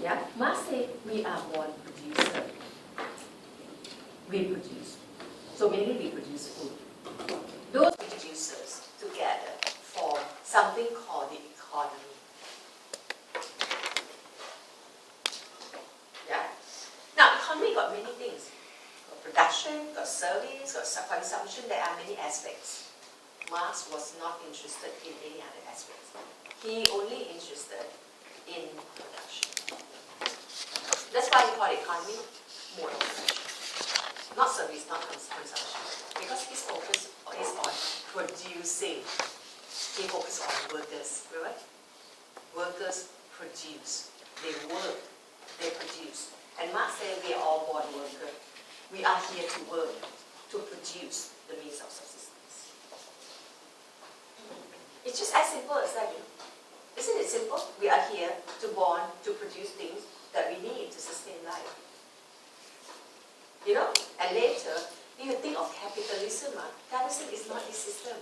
Yeah, Marx said we are born producer. We produce. So mainly we produce food. Those producers together form something called the economy. Yeah. Now, economy got many things. Got production, got service, got consumption. There are many aspects. Marx was not interested in any other aspects. He only interested in production. That's why we call it economy mode of production. Not service, not consumption. Because his focus is on producing. He focuses on workers. Remember? Workers produce. They work. They produce. And Marx said we are all born workers. We are here to work, to produce the means of subsistence. It's just as simple as that, you know. Isn't it simple? We are here to born, to produce things that we need to sustain life. You know? And later, if you think of capitalism, capitalism is not a system.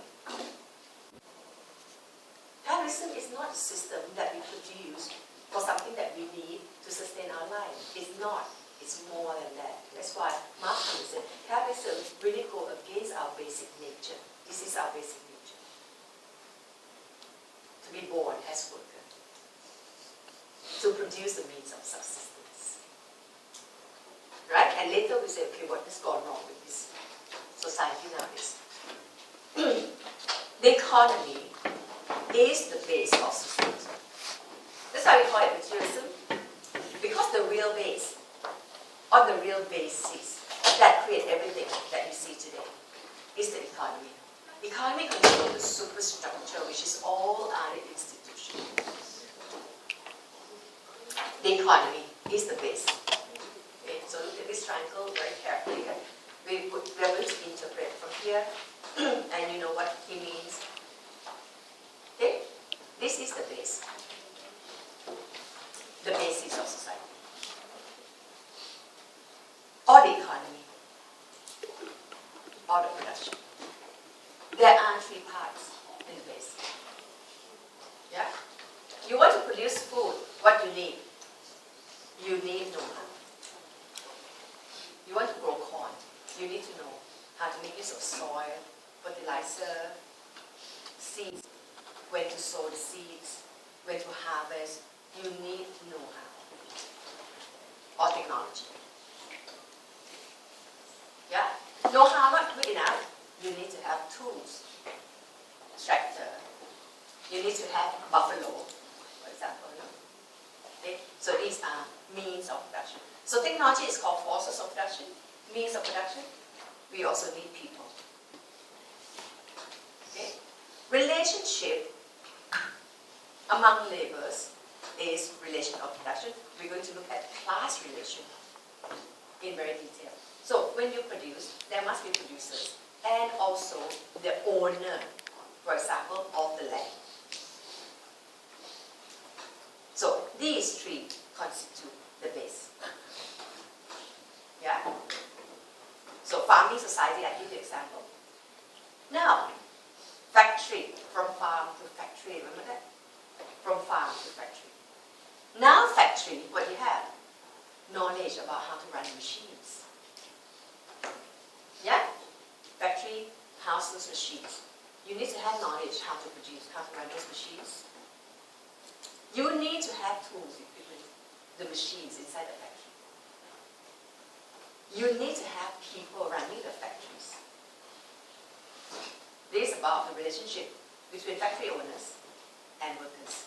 Capitalism is not a system that we produce for something that we need to sustain our life. It's not. It's more than that. That's why Marx said capitalism really go against our basic nature. This is our basic nature. To be born as worker. To produce the means of subsistence. Right? And later we say, okay, what has gone wrong with this society nowadays? The economy is the base of society. That's why we call it materialism. Because the real base, or the real basis that create everything that you see today is the economy. Economy controls the superstructure, which is all other institutions. The economy is the base. Okay, so look at this triangle very carefully. We are going to interpret from here, and you know what he means. Okay, this is the base. The basis of society. Or the economy, or the production. There are three parts in the base. Yeah? You want to produce food, what you need? You need know-how. You want to grow corn, you need to know how to make use of soil, fertilizer, seeds, when to sow the seeds, when to harvest. You need know-how or technology. Yeah? Know-how not good enough. You need to have tools, tractor. You need to have buffalo, for example. No? Okay? So these are means of production. So technology is called forces of production, means of production. We also need people. Okay? Relationship among laborers is relation of production. We're going to look at class relation in very detail. So when you produce, there must be producers and also the owner, for example, of the land. So these three constitute the base. Yeah? So farming society, I give you an example. Now, factory, from farm to factory, remember that? From farm to factory. Now factory, what you have? Knowledge about how to run machines. Yeah? Factory houses machines. You need to have knowledge how to produce, how to run those machines. You need to have tools, equipment, the machines inside the factory. You need to have people running the factories. This is about the relationship between factory owners and workers.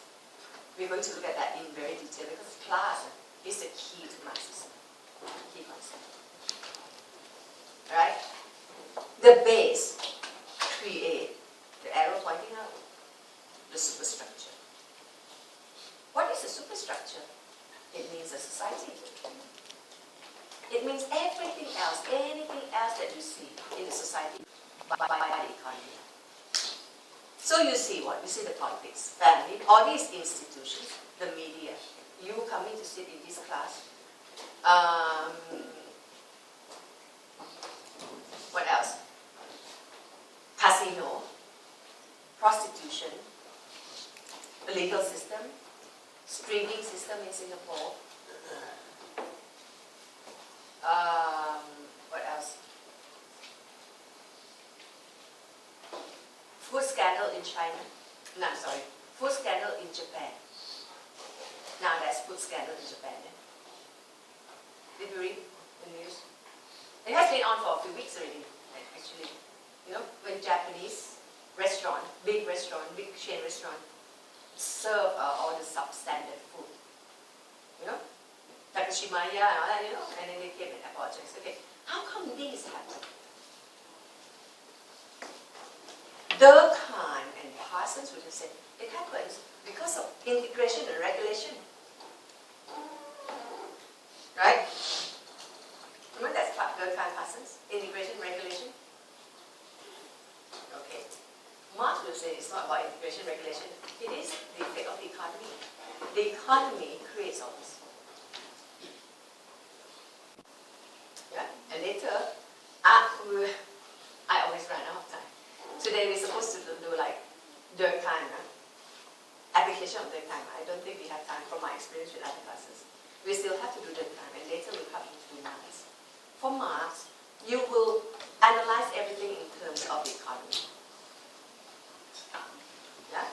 We're going to look at that in very detail because class is the key to Marxism. Key concept. Right? The base create the arrow pointing out the superstructure. What is a superstructure? It means a society. It means everything else, anything else that you see in the society by the economy. So you see what? You see the politics, family, all these institutions, the media. You coming to sit in this class. What else? Casino, prostitution, the legal system, streaming system in Singapore, What else? Food scandal in China. No, sorry. Food scandal in Japan. Now there's food scandal in Japan. Did you read the news? It has been on for a few weeks already, actually. You know, when Japanese restaurant, big chain restaurant, serve all the substandard food. You know, Takashimaya and all that, you know, and then they came and apologized. Okay, how come this happened? Durkheim and Parsons would have said it happens because of integration and regulation. Right? Remember that's Durkheim Parsons? Integration, regulation? Okay. Marx will say it's not about integration, regulation. It is the effect of the economy. The economy creates all this. Yeah? And later, I always run out of time. Today we're supposed to do like Durkheim, application of Durkheim. I don't think we have time from my experience with other classes. We still have to do Durkheim, and later we'll come to do Marx. For Marx, you will analyze everything in terms of the economy. Yeah?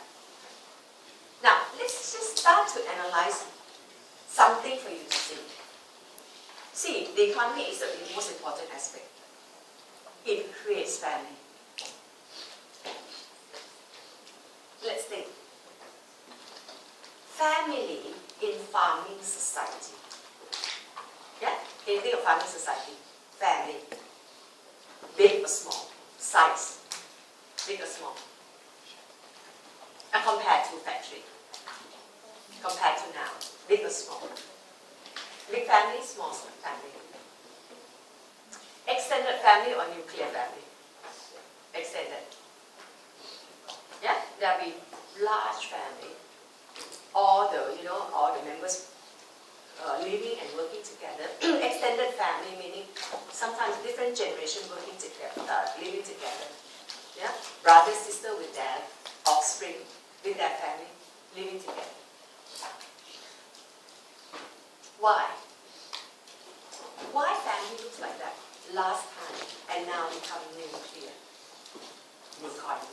Now, let's just start to analyze something for you to see. See, the economy is the most important aspect. It creates family. Let's think. Family in farming society. Yeah? Can you think of farming society? Family. Big or small? Size. Big or small? And compared to factory. Compared to now. Big or small? Big family, small family. Extended family or nuclear family? Extended. Yeah? There'll be large family. All the members living and working together. Extended family meaning sometimes different generations working together, living together. Yeah? Brother, sister with their offspring, with their family, living together. Why? Why family looks like that last time and now becoming nuclear? The economy.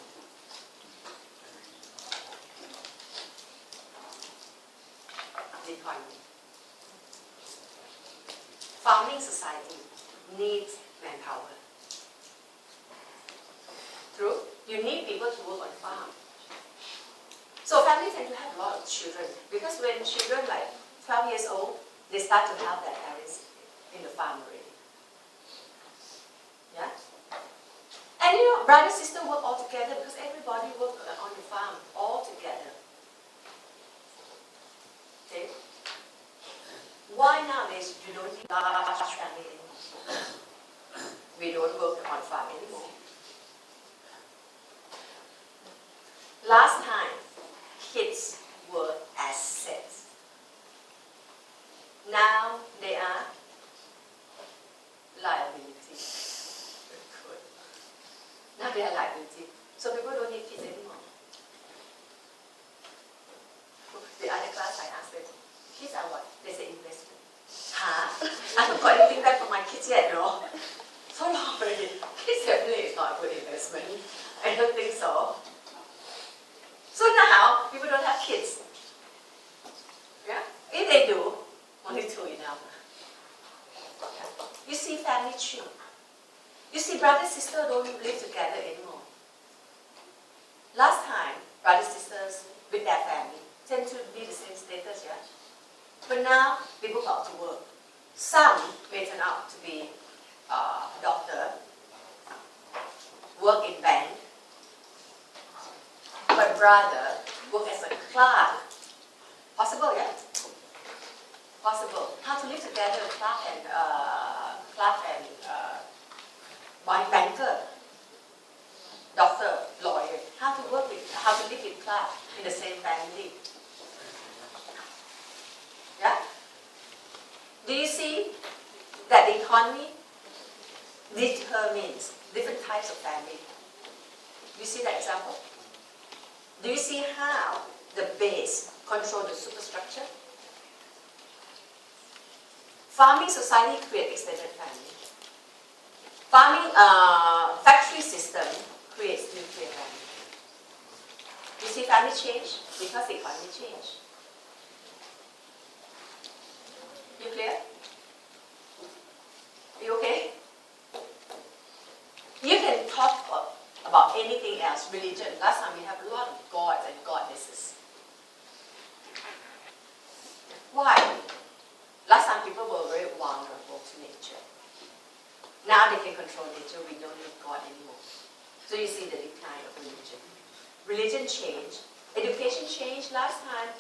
The economy. Farming society needs manpower. True? You need people to work on farm. So families tend to have a lot of children because when children like 12 years old, they start to help their parents in the farm already. Yeah? And you know, brother, sister work all together because everybody work on the farm all together. Okay? Why nowadays you don't need large family anymore? We don't work on farm anymore. Last time, kids were assets. Now they are liability. Good. Now they are liability. So people don't need kids anymore. The other class I asked them, kids are what? They say investment. Huh? I haven't got anything back from my kids yet, no? So long already. Kids definitely is not a good investment. I don't think so. So now, people don't have kids. Yeah? If they do, only two enough. You see family tree. You see brother and sister don't live together anymore. Last time, brothers and sisters with their family tend to be the same status, yeah? But now, people got to work. Some may turn out to be a doctor, work in bank, but brother work as a clerk. Possible, yeah? Possible. How to live together, clerk and banker, doctor, lawyer. How to live with clerk in the same family. Yeah? Do you see that the economy determines different types of family? Do you see that example? Do you see how the base controls the superstructure? Farming society create extended family. Farming factory system creates nuclear family. You see family change because the economy change. You clear? You okay? You can talk about anything else, religion. Last time we have a lot of gods and goddesses. Why? Last time people were very vulnerable to nature. Now they can control nature, we don't need God anymore. So you see the decline of religion. Religion changed. Education changed. Last time,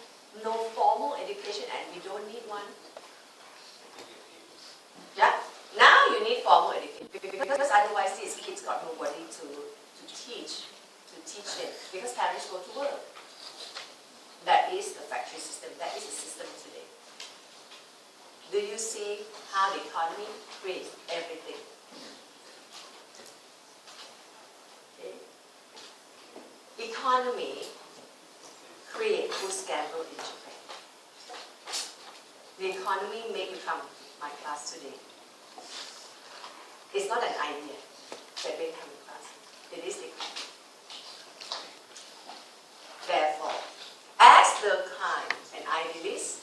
no formal education and we don't need one. Yeah? Now you need formal education because otherwise these kids got nobody to teach them because parents go to work. That is the factory system. That is the system today. Do you see how the economy creates everything? Okay. Economy creates who scandal in Japan. The economy may become my class today. It's not an idea that they come in class. It is the economy. Therefore, as the kind and idealist,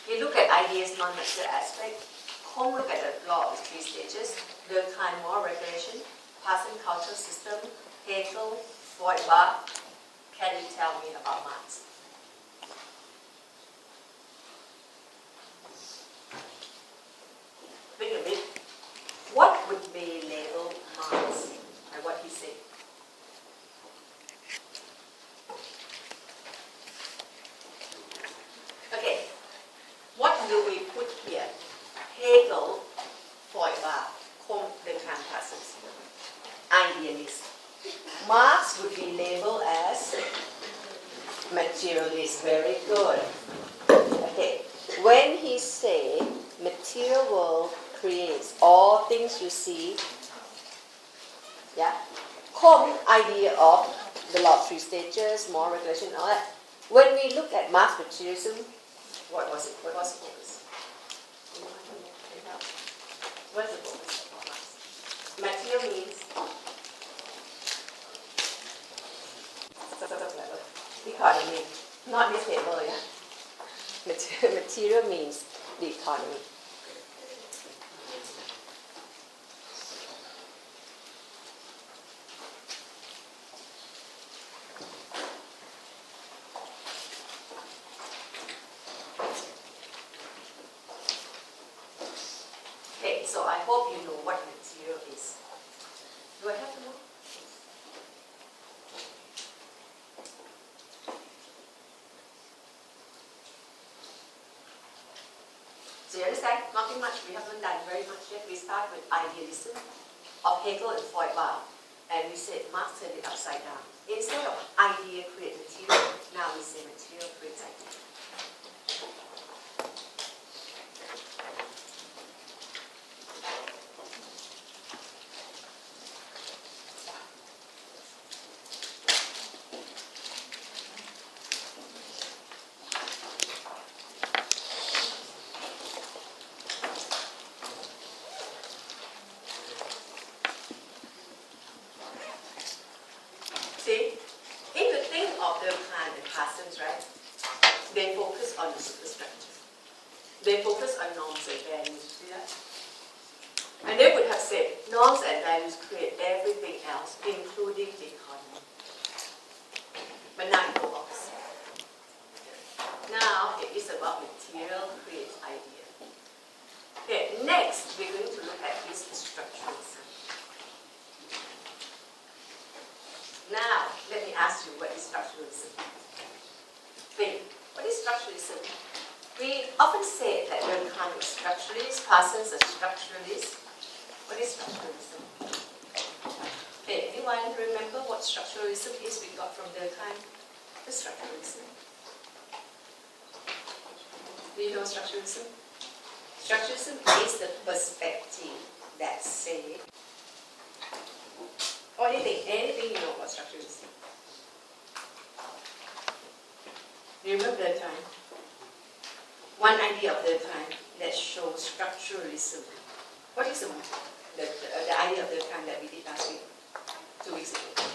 you look at ideas non-material aspect, Combe look at the law of the three stages, the kind moral regulation, passing cultural system, Hegel, Feuerbach. Can you tell me about Marx? Think a bit. What would be labeled Marx by what he said? Okay. What do we put here? Hegel, Feuerbach, Combe, Descartes, Parsons. Idealist. Marx would be labeled as materialist. Very good. Okay. When he say material world creates all things you see, yeah. Combe idea of the law of three stages, moral regulation, all that. When we look at Marx materialism, what was it? What was the focus? What is the focus of Marx? Material means economy, not this table, yeah. Material means the economy. Okay, so I hope you know what material is. Do I have to know? So you understand? Nothing much. We haven't done very much yet. We start with idealism of Hegel and Feuerbach. And we said Marx turned it upside down. Instead of idea create material, now we say material creates idea. See, if you think of the kind and Parsons, right, they focus on the superstructure. They focus on norms and values. See that? And they would have said norms and values create everything else, including the economy. But now it goes opposite. Now it is about material creates idea. Okay, next we're going to look at this structuralism. Now, let me ask you, what is structuralism? Think, what is structuralism? We often say that Durkheim is structuralist, Parsons is structuralist. What is structuralism? Okay, anyone remember what structuralism is we got from Durkheim? The structuralism. Do you know structuralism? Structuralism is the perspective that says, or anything you know about structuralism. Do you remember Durkheim? One idea of Durkheim that that shows structuralism. What is the idea of the kind that we did last week, 2 weeks ago?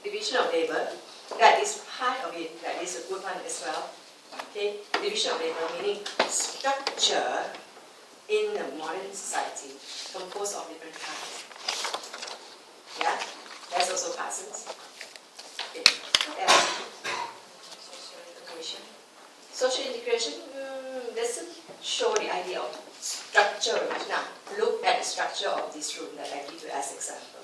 Division of labor, that is part of it, that is a good one as well. Okay, division of labor meaning structure in a modern society composed of different kinds. Yeah, that's also Parsons. Okay. What else? Social integration doesn't show the idea of structure. Now, look at the structure of this room that I give you as example.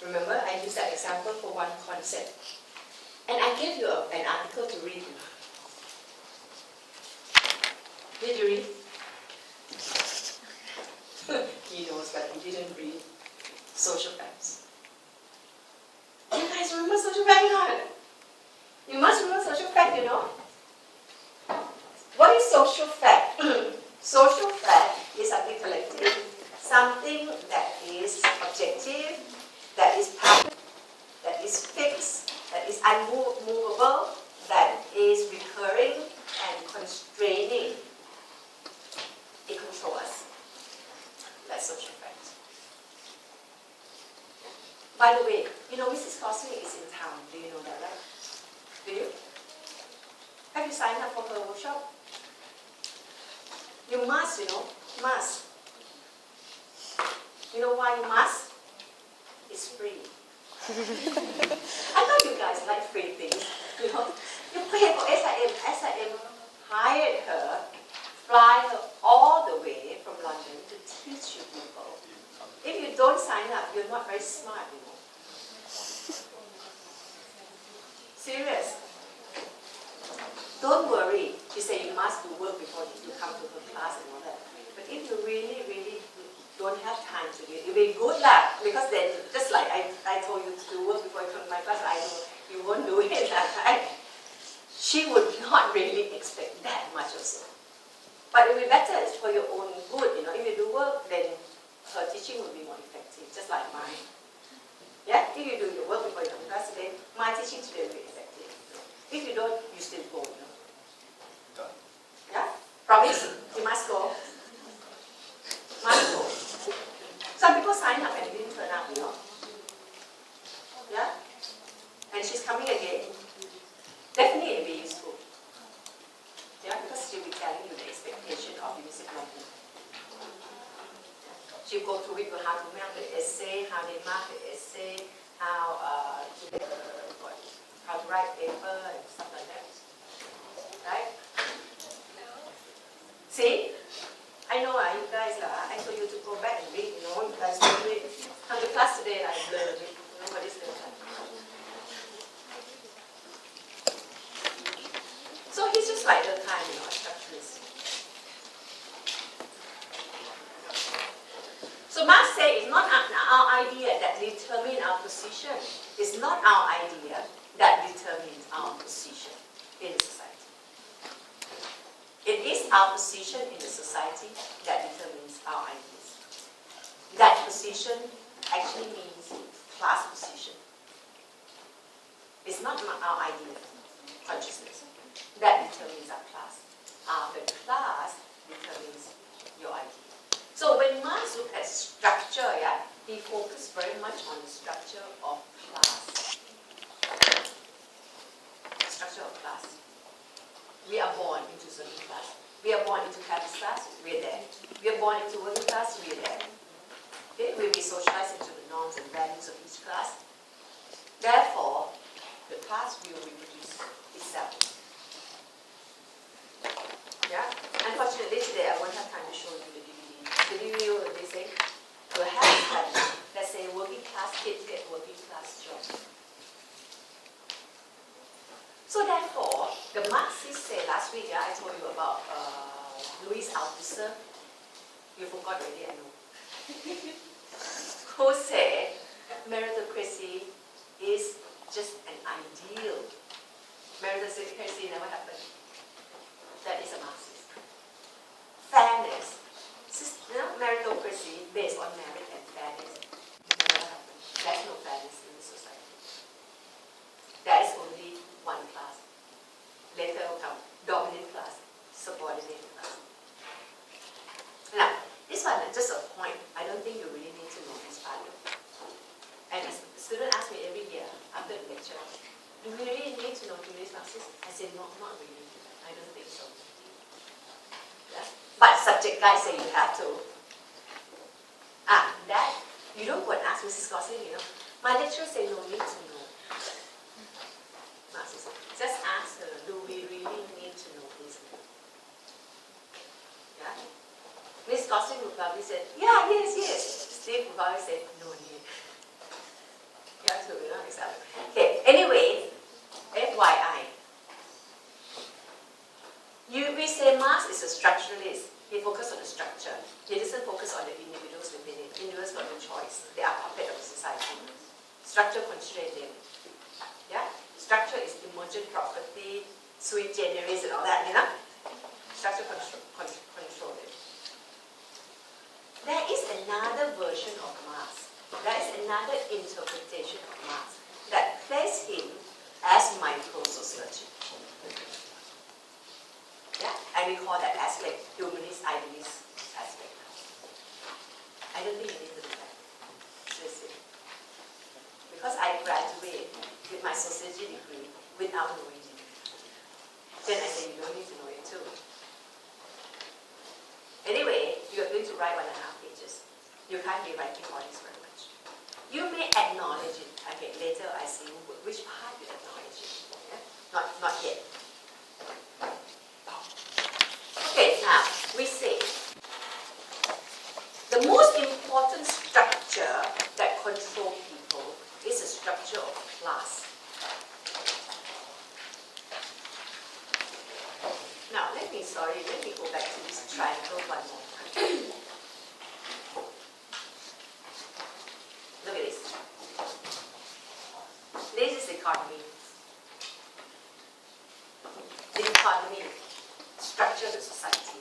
Remember, I used that example for one concept. And I gave you an article to read. Did you read? He knows, but he didn't read Social Facts. You guys remember Social Fact or not? You must remember Social Fact, you know? What is Social Fact? Social fact is something collective, something that is objective, that is permanent, that is fixed, that is unmovable, that is recurring and constraining. It controls us. That's social fact. By the way, you know Mrs. Cosmic is in town. Do you know that, right? Do you? Have you signed up for her workshop? You must, you know, must. You know why you must? It's free. I thought you guys like free things. You know, you pay for SIM. SIM hired her, fly her all the way from London to teach you people. If you don't sign up, you're not very smart, you know. Serious. Don't worry. She said you must do work before you come to her class and all that. But if you really, really don't have time to do it, you'll be good luck. Because then, just like I told you to do work before you come to my class, I know you won't do it. Right? She would not really expect that much also. But it will be better, it's for your own good, you know. If you do work, then her teaching will be more effective, just like mine. Yeah? If you do your work before you come to class today, my teaching today will be effective. If you don't, you still go, you know. Done. Yeah? Promise? You must go. Must go. Some people sign up and didn't turn up, you know. Yeah? And she's coming again. Definitely it will be useful. Yeah, because she'll be telling you the expectation of University of London. She'll go through it with how to make the essay, how they mark the essay, how to write paper and stuff like that. Right? See? I know you guys I told you to go back and read, you know, you guys don't read. Come to class today and I blurred it. Nobody's doing that. So he's just like the kind, you know, structuralist. So Marx said it's not our idea that determines our position. It's not our idea that determines our position in the society. It is our position in the society that determines our ideas. That position actually means class position. It's not our idea, consciousness. That determines our class. The class determines your idea. So when Marx looked at structure, yeah, he focused very much on the structure of class. Structure of class. We are born into certain class. We are born into capitalist class, we're there. We are born into working class, we're there. Okay? We'll be socialized into the norms and values of each class. Therefore, the class will reproduce itself. Yeah? Unfortunately today I won't have time to show you the DVD. The DVD will be saying, perhaps that, let's say working class kids get working class jobs. So therefore, the Marxists say last week, yeah, I told you about Louis Althusser. You forgot already, I know. Who said meritocracy is just an ideal. Meritocracy never happened. That is a Marxist. Fairness. Meritocracy based on merit and fairness never happened. There's no fairness in the society. There is only one student ask me every year after the lecture, do we really need to know Julius Marxist? I said, no, not really. I don't think so. Yeah? But subject guys say you have to. That, you don't go and ask Mrs. Gosling, you know. My lecturer say no need to know Marxism. Just ask her, do we really need to know this? Yeah? Miss Gosling would probably say, yeah, yes. Steve would probably say, no need. Yeah, so we don't accept it. Okay, anyway, FYI. We say Marx is a structuralist. He focuses on the structure. He doesn't focus on the individuals within it. Individuals got no choice. They are puppet of the society. Structure constrains them. Yeah? Structure is emergent property, sui generis and all that, you know? Structure control them. There is another version of Marx. There is another interpretation of Marx that places him as micro-sociology. Yeah? And we call that aspect humanist, idealist aspect. I don't think you need to do that. Seriously. Because I graduated with my sociology degree without knowing it. Then I say you don't need to know it too. Anyway, you're going to write 1.5 pages. You can't be writing all this very much. You may acknowledge it. Okay, later I see which part you acknowledge it. Yeah? Not yet. Okay, now we say the most important structure that controls people is a structure of class. Now, let me go back to this triangle one more time. Look at this. This is the economy. The economy structure the society.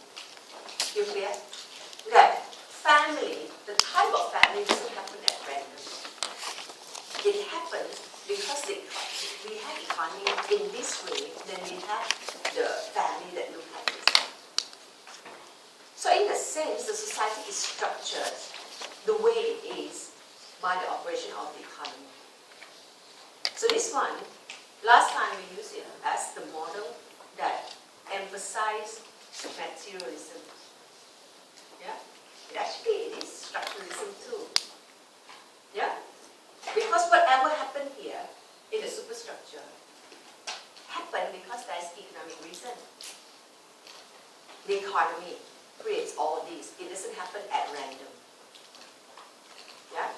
You clear? That family, the type of family doesn't happen at random. It happens because we have economy in this way, then we have the family that look like this. So in a sense, the society is structured the way it is by the operation of the economy. So this one, last time we used it as the model that emphasizes materialism. Yeah? It is structuralism too. Yeah? Because whatever happened here in the superstructure happened because there is economic reason. The economy creates all these. It doesn't happen at random. Yeah?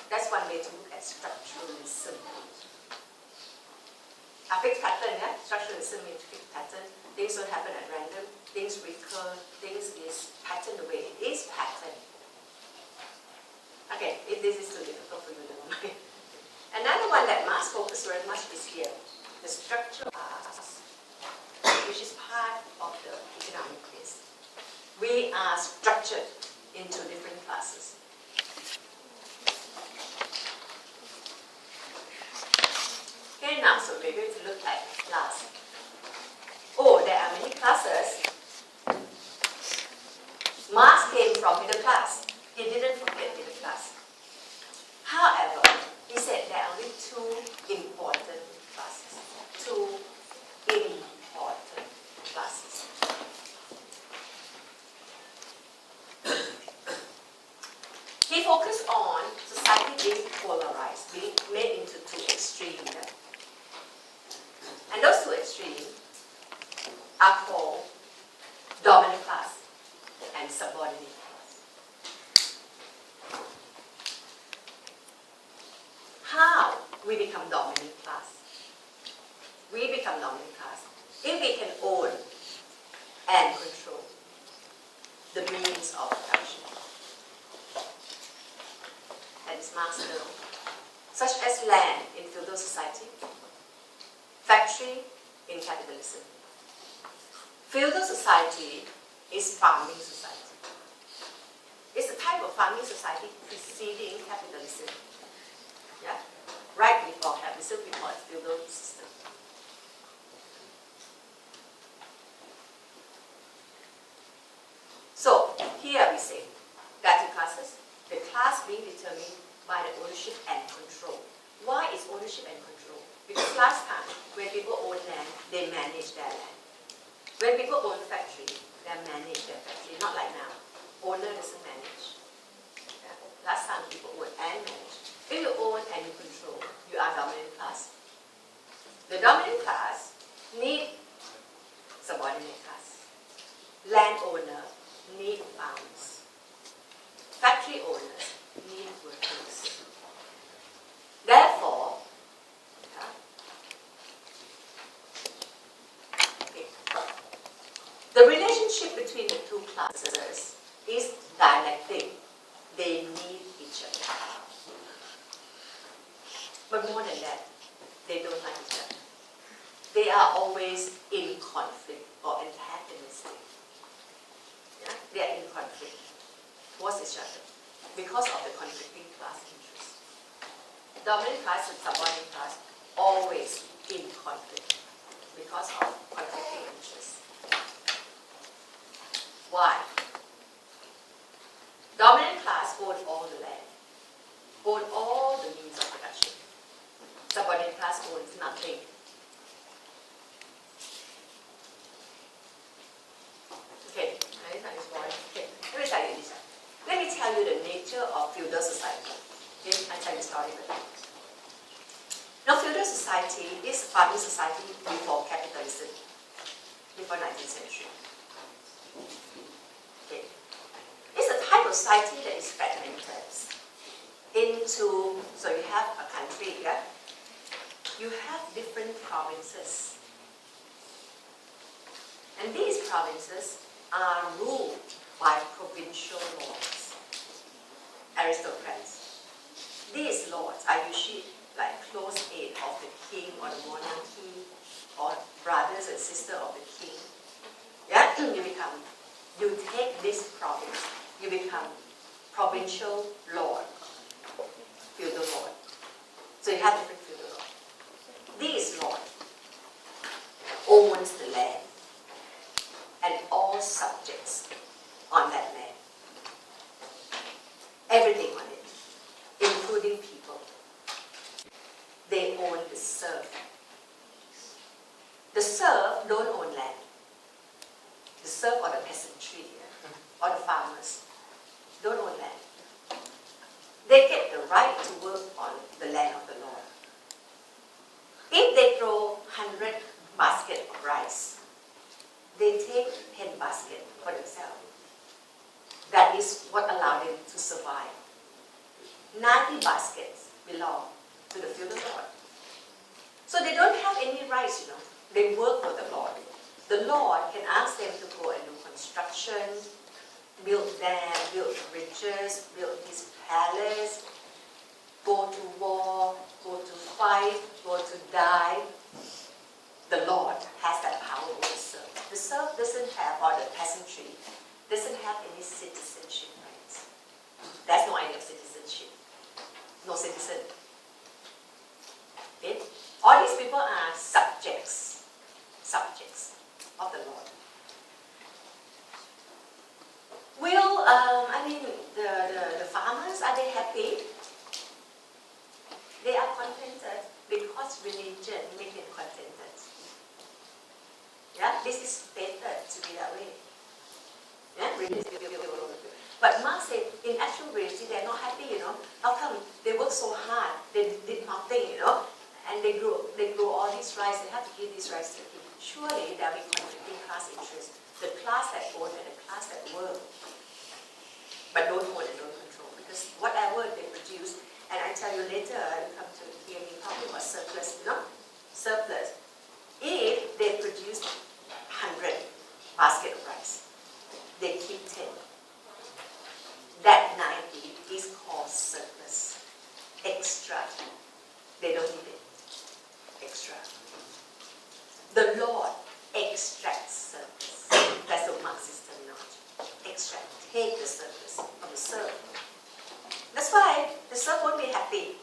That's one way to look at structuralism. A fixed pattern, yeah? Structuralism means fixed pattern. Things don't happen at random. Things recur. Things is patterned the way it is patterned. Okay, if this is too difficult for you, never mind. Another one that Marx focuses very much is here. The structure class, which is part of the economic case. We are structured into different classes. Okay, now, so we're going to look at class. Oh, there are many classes. Marx came from middle class. He didn't forget middle class. However, he said there are only two important classes. Two important classes. He focused on society being polarized, being made into two extremes. And those two extremes are called dominant class and subordinate class. How we become dominant class? We become dominant class if we can own and control the means of production. That is Marx's law. Such as land in feudal society, factory in capitalism. Feudal society is farming society. It's a type of farming society preceding capitalism. Yeah? Right before capitalism, we call it feudal system. So, here we say, there are two classes. The class being determined by the ownership and control When people own factory, they manage their factory, not like now. Owner doesn't manage. Yeah. Last time people own and manage. If you own and you control, you are dominant class. The dominant class need subordinate class. Landowner need farmers. Factory owners need workers. Therefore, the relationship between the two classes is dialectic. They need each other. But more than that, they don't like each other. They are always in conflict or antagonistic. Yeah? They are in conflict towards each other because of the conflicting class interests. Dominant class and subordinate class always in conflict because of conflicting interests. Why? Dominant class own all the land, own all the means of production. Subordinate class owns nothing. Okay, this is boring. Okay, let me tell you this. Let me tell you the nature of feudal society. Okay, I tell you the story with you. Now, feudal society is a farming society before capitalism, before 19th century. Okay. It's a type of society that is fragmented into, so you have a country, yeah? You have different provinces. And these provinces are ruled by provincial lords, aristocrats. These lords are usually like close aid of the king or the monarchy or brothers and sisters of the king. Yeah, you take this province, you become provincial lord, feudal lord. So you have different feudal lords. These lord owns the land and all subjects on that land. Everything on it, including people. They own the serf. The serf don't own land. The serf or the peasantry or the farmers don't own land. They get the right to work on the land of the Lord. If they grow 100 baskets of rice, they take 10 baskets for themselves. That is what allowed them to survive. 90 baskets belong to the feudal lord. So they don't have any rights, They work for the Lord. The Lord can ask them to go and do construction, build dam, build bridges, build his palace, go to war, go to fight, go to die. The Lord has that power over the serf. The serf doesn't have, or the peasantry, doesn't have any citizenship rights. There's no idea of citizenship. No citizen. Okay? All these people are subjects of the Lord. Will, the farmers, are they happy? They are contented because religion makes them contented. Yeah, this is stated to be that way. Yeah, but Marx said, in actual reality, they're not happy, How come they work so hard, they did nothing, and they grow all these rice, they have to give these rice to the people. Surely there will be conflicting class interests. The class that own and the class that work, but don't own and don't control. Because whatever they produce, and I tell you later, I will come to here, we talking about surplus, surplus. If they produce 100 baskets of rice, they keep 10. That 90 is called surplus. Extra. They don't need it. Extra. The Lord extracts surplus. That's the Marxist terminology. Extract. Take the surplus from the serf. That's why the serf won't be happy.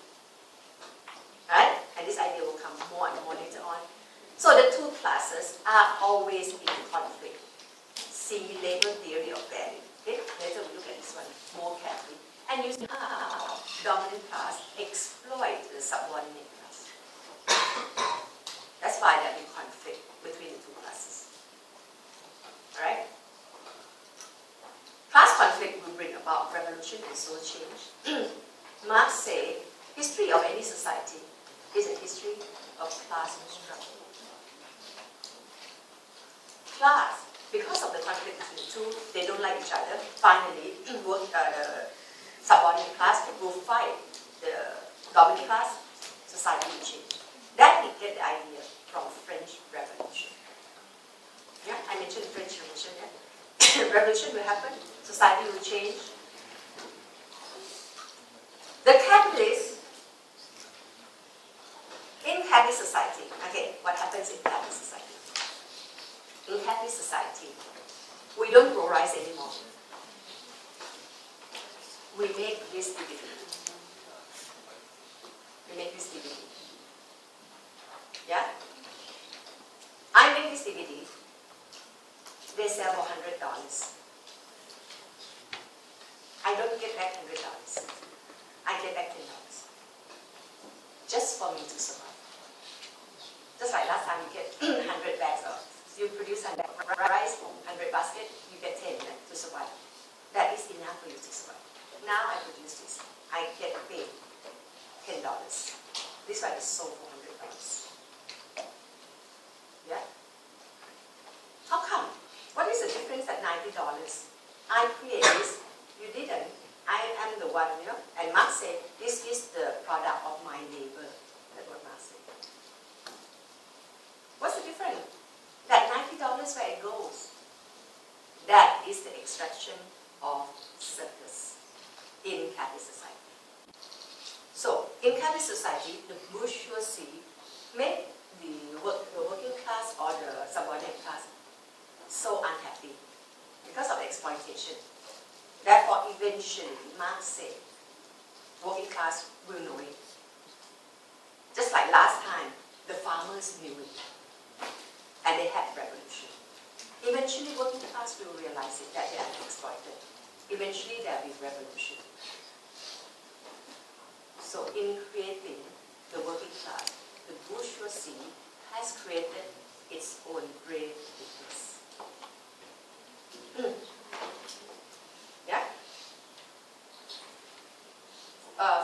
Right? And this idea will come more and more later on. So the two classes are always in conflict. See labor theory of value. Okay? Later we look at this one more carefully. And you see how dominant class exploit the subordinate class. That's why there will be conflict between the two classes. revolution and social change, Marx said, history of any society is a history of class struggle. Class, because of the conflict between the two, they don't like each other. Finally, the subordinate class will fight the dominant class, society will change. That we get the idea from French Revolution. Yeah, I mentioned French Revolution. Yeah? Revolution will happen, society will change. The capitalist in capitalist society. Okay, what happens in capitalist society? In capitalist society, we don't grow rice anymore. We make this DVD. We make this DVD. Yeah? I make this DVD. They sell for $100. I don't get back $100. I get back $10. Just for me to survive. Just like last time you get 100 bags of, you produce 100 rice, 100 basket, you get 10 to survive. That is enough for you to survive. Now I produce this. I get paid $10. This one is sold for $100. Yeah? How come? What is the difference at $90? I create this, you didn't. I am the one, you know. And Marx said, this is the product of my labor. That's what Marx said. What's the difference? That $90 where it goes. That is the extraction of surplus in capitalist society. So, in capitalist society, the bourgeoisie make the working class or the subordinate class so unhappy because of the exploitation. Therefore, eventually, Marx said, working class will know it. Just like last time, the farmers knew it. And they had revolution. Eventually, working class will realize it, that they are exploited. Eventually, there will be revolution. So, in creating the working class, the bourgeoisie has created its own brave weakness. Yeah?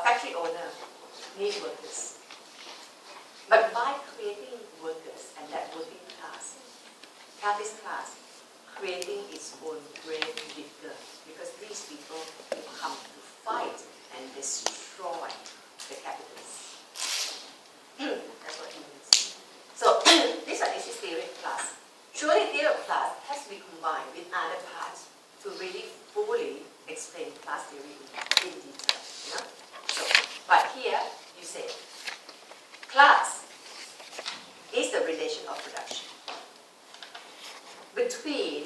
Factory owner need workers. But by creating workers and that working class, capitalist class, creating its own brave vigor, because these people will come to fight and destroy the capitalists. That's what it means. So, this one is his theory of class. Surely theory of class has to be combined with other parts to really fully explain class theory in detail. You know? So, but here, you say, class is the relation of production between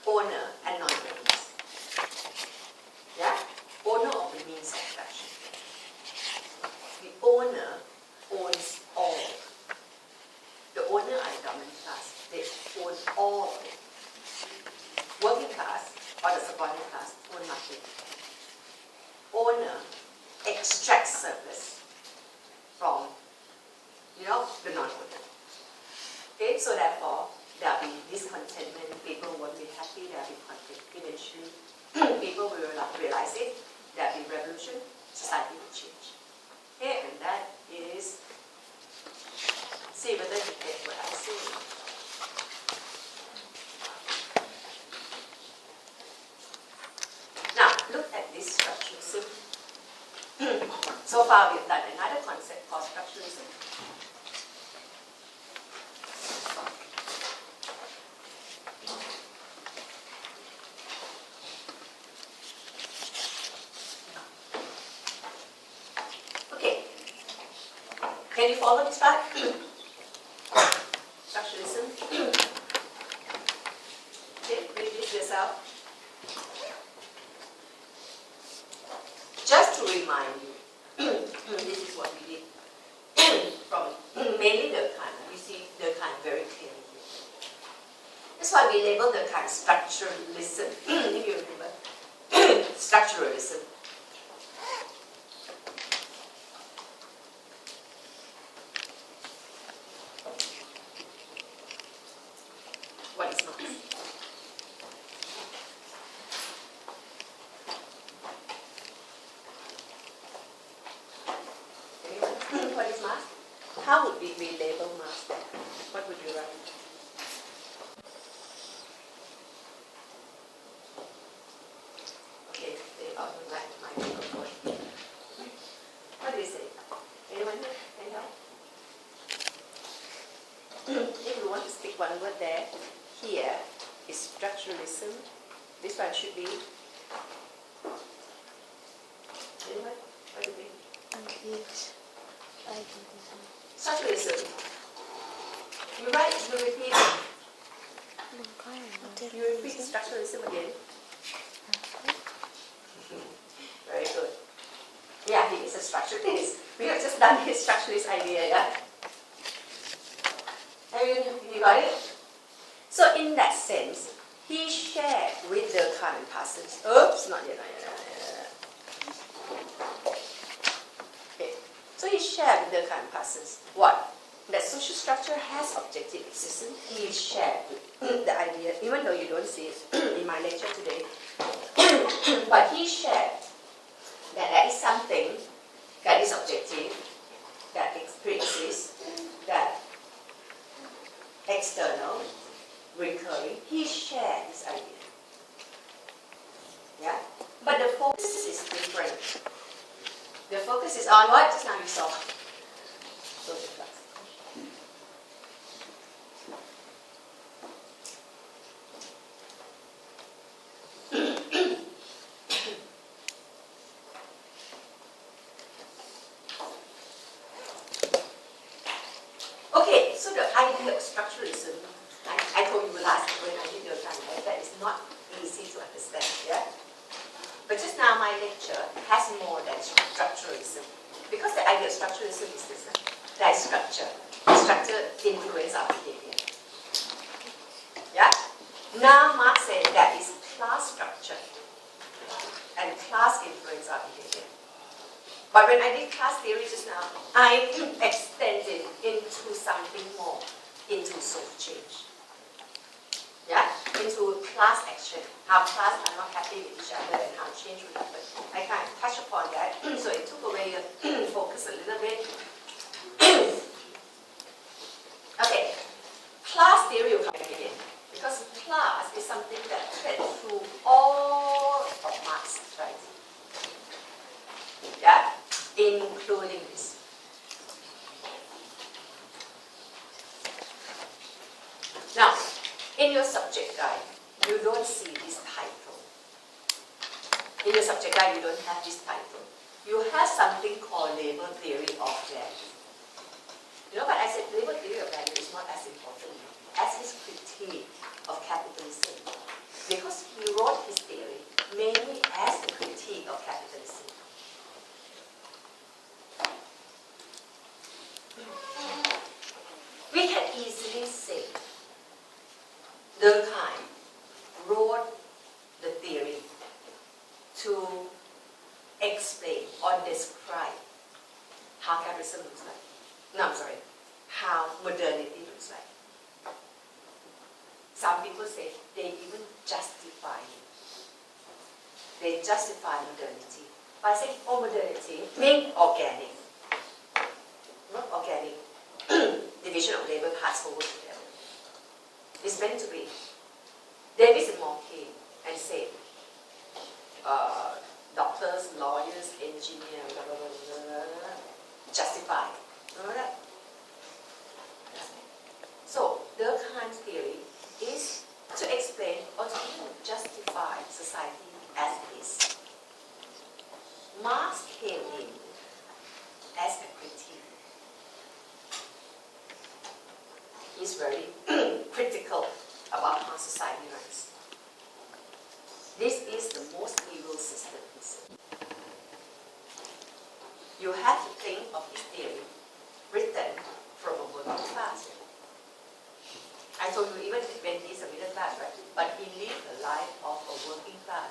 owner and non-owners. Yeah? Owner of the means of production. The owner owns all. The owner are the dominant class. They own all of it. Working class or the subordinate class own nothing. Owner extracts surplus from, you know, the non-owner. Okay, so therefore, there will be discontentment, people won't be happy, there will be conflict. Eventually, people will realize it, there will be revolution, society will change. Okay, and that is, see whether you get what I'm saying. Now, look at this structuralism. So far, we've done another concept called structuralism. Okay. Can you follow this part? Structuralism. Okay, read this yourself. Just to remind you, this is what we did from mainly Durkheim. You see Durkheim very clearly here. That's why we label Durkheim structuralism. If you remember, structuralism. What is Marx? How would we label Marx then? What would you write? Okay, they are my microphone. What do you say? Anyone here? Can you help? If you want to stick one word there, here is structuralism. This one should be. Anyone? What do you think? Structuralism. You write, you repeat. You repeat structuralism again. Very good. Yeah, he is a structuralist. We have just done his structuralist idea, yeah? You got it? So in that sense, he shared with Durkheim and Parsons. Oops, not yet. Okay. So he shared with Durkheim and Parsons what? That social structure has objective existence. He shared the idea, even though you don't see it in my lecture today. But he shared that there is something that is objective, that pre-exists, that external, recurring. He shared this idea. Yeah? But the focus is different. The focus is on what? Just now we saw. Social class. Okay, so the idea of structuralism, I told you last when I did your time, that is not easy to understand, yeah? But just now my lecture has more than structuralism. Because the idea of structuralism is this, there is structure. Structure influences our behavior. Yeah? Now Marx said that is class structure. And class influences our behavior. But when I did class theory just now, I extended into something more, into social change. Yeah? Into class action, how class are not happy with each other and how change will happen. I kind of touched upon that, so it took away your focus a little bit. Okay, class theory will come again, because class is something that fed through all of Marx's writing. Yeah? Including this. Now, in your subject guide, you don't see this title. In your subject guide, you don't have this title. You have something called labor theory of value. You know, but I said labor theory of value is not as important as his critique of capitalism. Because he wrote his theory mainly as a critique of capitalism. We can easily say Durkheim wrote the theory to explain or describe how capitalism looks like. No, I'm sorry, how modernity looks like. Some people say they even justify it. They justify modernity by saying, oh, modernity means organic. Not organic. Division of labor parts over together. It's meant to be. Davis and Moore came and said, doctors, lawyers, engineers, blah, blah, blah, blah, blah, justify. Remember that? So, Durkheim's theory is to explain or to justify society as it is. Marx came in as a critique. He's very critical about how society runs. This is the most evil system, he said. You have to think of his theory written from a working class. I told you even when he's a middle class, right? But he lived the life of a working class.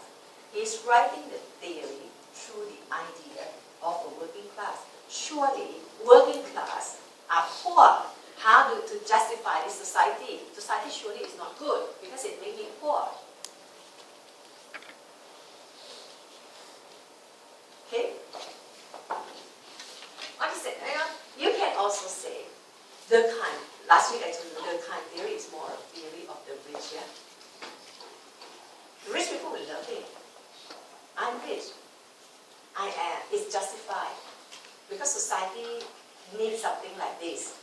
He's writing the theory through the idea of a working class. Surely, working class are poor. How to justify this society? Society surely is not good because it makes me poor. Okay? What is it? You can also say Durkheim, last week I told you, Durkheim theory is more a theory of the rich, yeah? Rich people will love it. I'm rich. I am. It's justified. Because society needs something like this.